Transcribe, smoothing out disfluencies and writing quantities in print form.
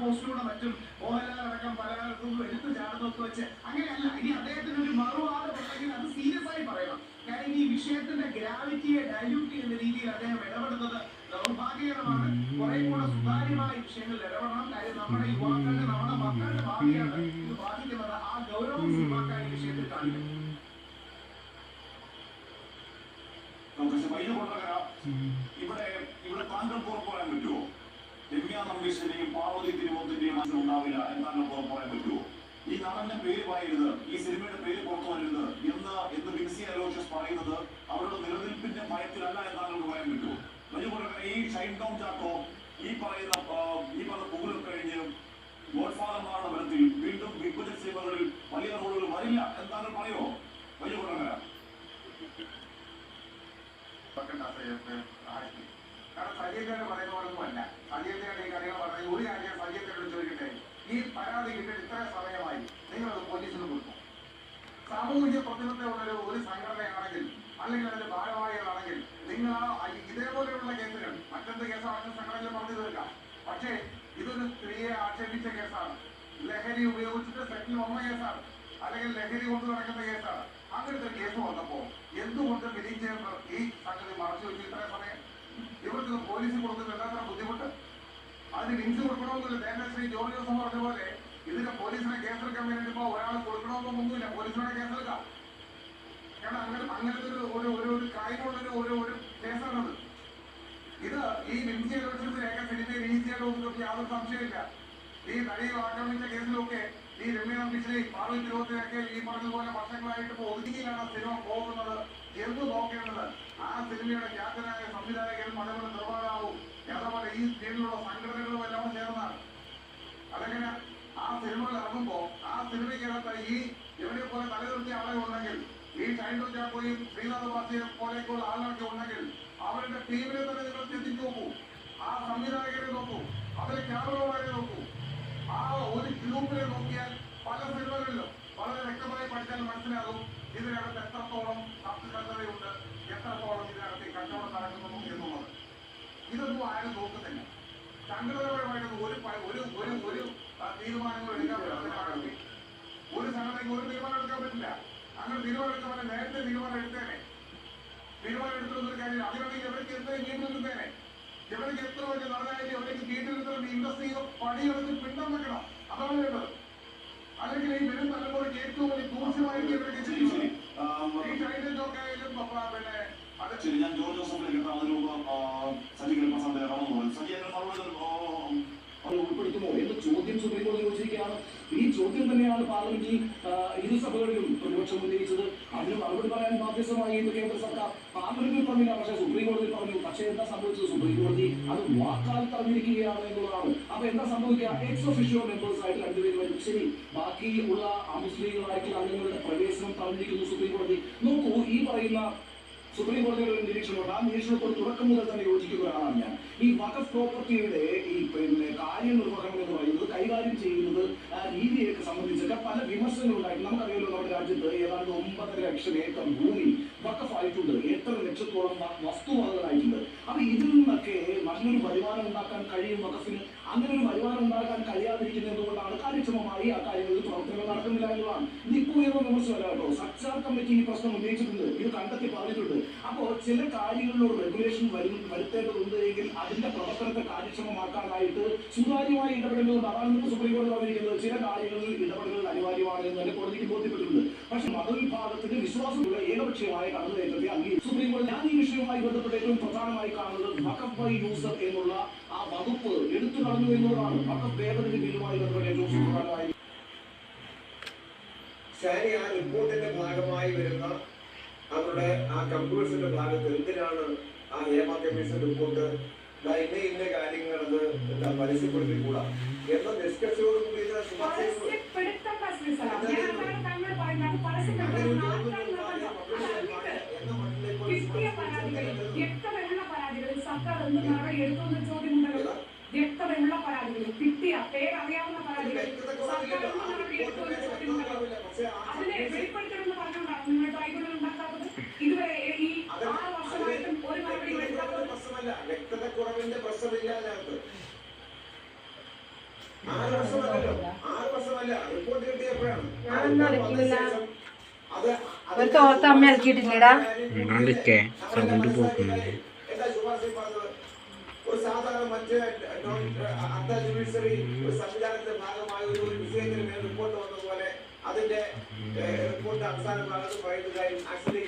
പോസ്റ്റിലൂടെ മറ്റും മോഹൻലാൽ അടക്കം പലർക്കും എടുത്തു ചാടുന്നൊക്കെ വെച്ച് അങ്ങനെയല്ല. ഇനി അദ്ദേഹത്തിന് ഒരു മറുവാദം ഉണ്ടെങ്കിൽ അത് സീരിയസ് ആയി പറയണം. കാര്യം ഈ വിഷയത്തിന്റെ ഗ്രാവിറ്റിയെ ഡൈല്യൂട്ട് ചെയ്യുന്ന രീതിയിൽ അദ്ദേഹം ഇടപെടുന്നത് ദൗർഭാഗ്യകരമാണ്. കുറെ കൂടെ സുതാര്യമായ വിഷയങ്ങളിൽ ഇടപെടണം. കാര്യം നമ്മുടെ യുവാക്കളുടെ നമ്മുടെ മക്കളുടെ ഭാവിയാണ് ഇത് ബാധിക്കുന്നത്. ആ ഗൗരവം സിനിമാക്കാർ ഈ വിഷയത്തിൽ കാണിക്കും. ഇവിടെ താങ്കൾ പുറപ്പെടാൻ പറ്റുമോ? രമ്യ നമ്പീശന്റെയും പാർവതി തിരുവോത്തിന്റെയും മനസ്സിലുണ്ടാവില്ല എന്നാണ് പുറപ്പെടാൻ പറ്റുമോ? ഈ നടന്റെ പേര് പറയരുത്, ഈ സിനിമയുടെ പേര് പുറത്തു വരരുത് എന്ന് വിൻസി അലോഷ്യസ് പറയുന്നത് അവരുടെ നിലനിൽപ്പിന്റെ ഭയത്തിലല്ല എന്നാണ് പറയാൻ പറ്റുമോ? ഈ ഷൈൻ ടോം ചാക്കോ ഈ പറഞ്ഞ പൂരം കഴിഞ്ഞ് ഗോഡ്ഫാദർമാരുടെ ബലത്തിൽ വീണ്ടും ബിഗ് ബജറ്റ് സിനിമകളിൽ വലിയ റോളുകൾ വരില്ല എന്നാണ് പറയുമോ? വലിയ കൊണ്ടങ്ങര കാരണം സജീവന്റെ പറയുന്ന പോലൊന്നുമല്ല. സജീവന്റെ ഈ കാര്യങ്ങൾ പറഞ്ഞാൽ ഒരു കാര്യം സജീവനോട് ചോദിക്കട്ടെ, ഈ പരാതി കിട്ടിയിട്ട് ഇത്ര സമയമായി നിങ്ങളത് പോലീസിന് കൊടുക്കും. സാമൂഹിക പ്രതിബദ്ധതയുള്ള ഒരു സംഘടനയാണെങ്കിൽ അല്ലെങ്കിൽ അതിന്റെ ഭാരവാഹികളാണെങ്കിൽ നിങ്ങൾ ഇതേപോലെയുള്ള കേസുകൾ മറ്റെന്ത് കേസാണെന്ന് സംഘടനയിൽ പറഞ്ഞു തീർക്കാം. പക്ഷേ ഇതൊരു സ്ത്രീയെ ആക്ഷേപിച്ച കേസാണ്, ലഹരി ഉപയോഗിച്ചിട്ട് സെറ്റിൽ വന്ന കേസാണ്, അല്ലെങ്കിൽ ലഹരി കൊണ്ടു നടക്കുന്ന കേസാണ്. അങ്ങനത്തെ കേസ് വന്നപ്പോ എന്തുകൊണ്ട് വിധി ചേർന്ന് ഈ സംഗതി മറച്ചു വെച്ച് ഇത്ര സമയം ഇവർക്ക് പോലീസിൽ കൊടുക്കുന്ന എല്ലാത്ര ബുദ്ധിമുട്ട്? അതിന് വിൻസ് കൊടുക്കണമെന്നില്ല. നേരത്തെ ശ്രീ ജോർജ് ജോസഫ് പറഞ്ഞ പോലെ ഇതിന് പോലീസിനെ കേസെടുക്കാൻ വേണ്ടിയിപ്പോ ഒരാൾ കൊടുക്കണമെന്നൊന്നുമില്ല, പോലീസിനെ കേസെടുക്കാം. കാരണം അങ്ങനത്തെ ഒരു കാര്യമുള്ളൊരു കേസാണത്. ഇത് ഈ വിൻസി അലോഷ്യസിനെയൊക്കെ സിനിമയിൽ ഈസിയായിട്ട് യാതൊരു സംശയമില്ല. ഈ നടിയെ ആക്രമിച്ച കേസിലൊക്കെ ഈ രമ്യ നമ്പീശനെയും പാർവതി തിരുവോത്തിനെയൊക്കെ ഈ പറഞ്ഞതുപോലെ വർഷങ്ങളായിട്ട് ഇപ്പോൾ ഒതുങ്ങിയിലാണ് സിനിമ പോകുന്നത് എന്ന് നോക്കേണ്ടത്. ആ സിനിമയുടെ ഖ്യാതനായ സംവിധായകരും അതേപോലെ നിർമ്മാതാവും അതേപോലെ ഈ സ്ത്രീകളുടെ സംഘടനകളും എല്ലാം ചേർന്നാണ്. അതങ്ങനെ ആ സിനിമകൾ ഇറങ്ങുമ്പോൾ ആ സിനിമയ്ക്കകത്ത് ഈ ഇവരെ പോലെ തലനിർത്തിയ ആളെ ഉണ്ടെങ്കിൽ, ഈ ഷൈൻ ടോം ചാക്കോയും ശ്രീനാഥ് വാസിയെ പോലെയൊക്കെയുള്ള ആളുകളൊക്കെ ഉണ്ടെങ്കിൽ അവരുടെ ടീമിനെ തന്നെ നിങ്ങൾ ചിന്തിച്ചു നോക്കൂ. ആ സംവിധായകരെ നോക്കൂ, അവരെ ക്യാമറമാരെ നോക്കൂ. ആ ഒരു ഗ്രൂപ്പിനെ നോക്കിയാൽ പല സിനിമകളിലും വളരെ വ്യക്തമായി പഠിച്ചാൽ മനസ്സിലാകും ഇതിനകത്ത് എത്രത്തോളം സത്യസന്ധതയുണ്ട്, എത്രത്തോളം ഇതിനകത്ത് കച്ചവടം നടക്കുന്നു എന്നുള്ളത്. ഇതൊന്നും ആരും നോക്കുന്നില്ല. സംഘടനാപരമായിട്ട് ഒരു തീരുമാനങ്ങൾ എടുക്കാൻ പറ്റില്ല. ഒരു സംഘടനയ്ക്ക് ഒരു തീരുമാനം എടുക്കാൻ പറ്റില്ല. അങ്ങനെ തീരുമാനം എടുക്കാൻ നേരത്തെ തീരുമാനം എടുത്തേനെ. തീരുമാനം എടുത്തുള്ളൊരു കാര്യം അതിനാണെങ്കിൽ എവർക്ക് എന്തായാലും വീട്ടിൽ എടുത്തേനെ. ഇവർക്ക് എത്ര വലിയ നടനായിട്ട് എവിടേക്ക് വീട്ടിലെടുത്തുകൊണ്ട് ഇൻഡസ്ട്രിയിൽ പണിയെടുത്ത് പിണ്ടം വെക്കണം. അതാണ് വേണ്ടത്. അല്ലെങ്കിൽ ഈ വരും തലമുറയ്ക്ക് ഏറ്റവും വലിയ ദൂഷ്യമായിട്ട് ഇവർക്ക് ഈ ഷൈൻജോക്കായാലും പിന്നെ ശരി, ഞാൻ ജോർജ് ജോസഫിലേക്ക് ഉൾപ്പെടുത്തുമോ എന്ന ചോദ്യം സുപ്രീം കോടതി ചോദിച്ചിരിക്കുകയാണ്. ഈ ചോദ്യം തന്നെയാണ് പാർലമെന്റിൽ ഇരുസഭകളിലും പ്രതിപക്ഷം ഉന്നയിച്ചത്. അതിന് മറുപടി പറയാൻ ബാധ്യസ്ഥമായി കേന്ദ്ര സർക്കാർ പാർലമെന്റിൽ പറഞ്ഞില്ല, പക്ഷേ സുപ്രീം കോടതിയിൽ പറഞ്ഞു. പക്ഷേ എന്താ സംഭവിച്ചത്? സുപ്രീം കോടതി അത് വാക്കാൽ പറഞ്ഞിരിക്കുകയാണ് എന്നുള്ളതാണ്. അപ്പൊ എന്താ സംഭവിക്കുക? എക്സ് ഒഫീഷ്യോ മെമ്പേഴ്സ് ആയിട്ട് രണ്ടുപേരും വരും. ശരി, ബാക്കിയുള്ള അമുസ്ലിങ്ങളായിട്ടുള്ള അംഗങ്ങളുടെ പ്രവേശനം തടഞ്ഞിരിക്കുന്നു സുപ്രീം കോടതി. നോക്കൂ, ഈ പറയുന്ന സുപ്രീം കോടതിയുടെ ഒരു നിരീക്ഷണമുണ്ട്. ആ നിരീക്ഷണത്തോട് തുടക്കം മുതൽ തന്നെ യോജിക്കുകയാണ് ഞാൻ. ഈ വഖഫ് പ്രോപ്പർട്ടിയുടെ ഈ കാര്യനിർവഹണം എന്ന് പറയുന്നത് കൈകാര്യം ചെയ്യുന്നത് രീതിയൊക്കെ സംബന്ധിച്ചൊക്കെ പല വിമർശനങ്ങൾ ഉണ്ടായിട്ട് നമുക്കറിയാമല്ലോ. നമ്മുടെ രാജ്യത്ത് ഏതാണ്ട് 9.5 ലക്ഷം ഏക്കർ ഭൂമി വഖഫായിട്ടുണ്ട്. 8 ലക്ഷത്തോളം വസ്തുവകകളായിട്ടുണ്ട്. അപ്പൊ ഇതിൽ നിന്നൊക്കെ നല്ലൊരു വരുമാനം ഉണ്ടാക്കാൻ കഴിയും വഖഫിന്. അങ്ങനെ ഒരു വരുമാനം ഉണ്ടാക്കാൻ കഴിയാതിരിക്കുന്നത് കൊണ്ടാണ് കാര്യക്ഷമമായി ആ കാര്യങ്ങളിൽ പ്രവർത്തനങ്ങൾ നടക്കുന്നില്ല എന്നുള്ളതാണ്. ഇതിപ്പോ ഉയർന്ന വിമർശനമല്ല കേട്ടോ. സച്ചാർ കമ്മിറ്റി ഈ പ്രശ്നം ഉന്നയിച്ചിട്ടുണ്ട്, ഇത് കണ്ടെത്തി പറഞ്ഞിട്ടുണ്ട്. അപ്പോൾ ചില കാര്യങ്ങളിലൊരു റെഗുലേഷൻ വരുത്തേണ്ടതുണ്ട് എങ്കിൽ അതിന്റെ പ്രവർത്തനത്തെ കാര്യക്ഷമമാക്കാനായിട്ട് സുതാര്യമായി ഇടപെടേണ്ടതുണ്ട്. അതാണ് സുപ്രീം കോടതി പറഞ്ഞിരിക്കുന്നത്. ചില കാര്യങ്ങളിൽ ഇടപെടലുകൾ അനിവാര്യമാണ് എന്ന് തന്നെ കോടതിക്ക് ബോധ്യപ്പെട്ടിട്ടുണ്ട്. പക്ഷെ മതവിഭാഗത്തിന്റെ വിശ്വാസമുള്ള ഏകപക്ഷീയമായ കടന്നുകയറ്റത്തെ അംഗീകരിച്ചു സുപ്രീം കോടതി. ഞാൻ ഈ വിഷയവുമായി ബന്ധപ്പെട്ട് ഏറ്റവും പ്രധാനമായി കാണുന്നത് വഖഫ് ബൈ യൂസർ എന്നുള്ള ആ വകുപ്പ് എടുത്തു കളഞ്ഞു എന്നുള്ളതാണ്. വഖഫ് ഭേദഗതി ബില്ലുമായി ബന്ധപ്പെട്ട് ഏറ്റവും സുപ്രധാനമായി ശരി. ആ റിപ്പോർട്ടിന്റെ ഭാഗമായി വരുന്ന അവരുടെ ആ കമ്പ്യൂട്ടേഴ്സിന്റെ ഭാഗത്ത് എന്തിനാണ് ആ ഹേമ കമ്മീഷൻ റിപ്പോർട്ട് ഇന്ന കാര്യങ്ങൾ അത് പരസ്യപ്പെടുത്തിക്കൂടാ എന്ന നിഷ്കർഷയോടുകൂടി വ്യക്തതയുള്ള പരാതികൾ കിട്ടിയ പേരറിയാവുന്ന പരാതികൾ അതിനെ വെളിപ്പെടുത്തണമെന്ന് പറഞ്ഞുകൊണ്ടാണ് നിങ്ങൾ ട്രൈബ്യൂണൽ ഉണ്ടാക്കാത്തത്. ഇതുവരെ ഈ 6 വർഷമായിട്ടും ഒരു നടപടി വ്യക്തത കുറവിന്റെ പ്രശ്നമില്ല. 6 വർഷമല്ലല്ലോ, 6 വർഷമല്ല, റിപ്പോർട്ട് കിട്ടിയപ്പോഴാണ്. ഒരു തോർത്ത് അമ്മ ഇറക്കിയിട്ടില്ലടാ. സൗണ്ട് പോകുന്നുണ്ട്. എന്താ ശുപാർശ പറഞ്ഞത്? ഒരു സാധാരണ മറ്റ് അന്തർ ജുഡീഷ്യറി ഒരു സംവിധാനത്തിന്റെ ഭാഗമായ ഒരു വിഷയത്തിന് മേൽ റിപ്പോർട്ട് വന്നതുപോലെ അതിന്റെ റിപ്പോർട്ട് അവസാന ഭാഗത്ത് പറയുന്ന കാര്യം ആക്ച്വലി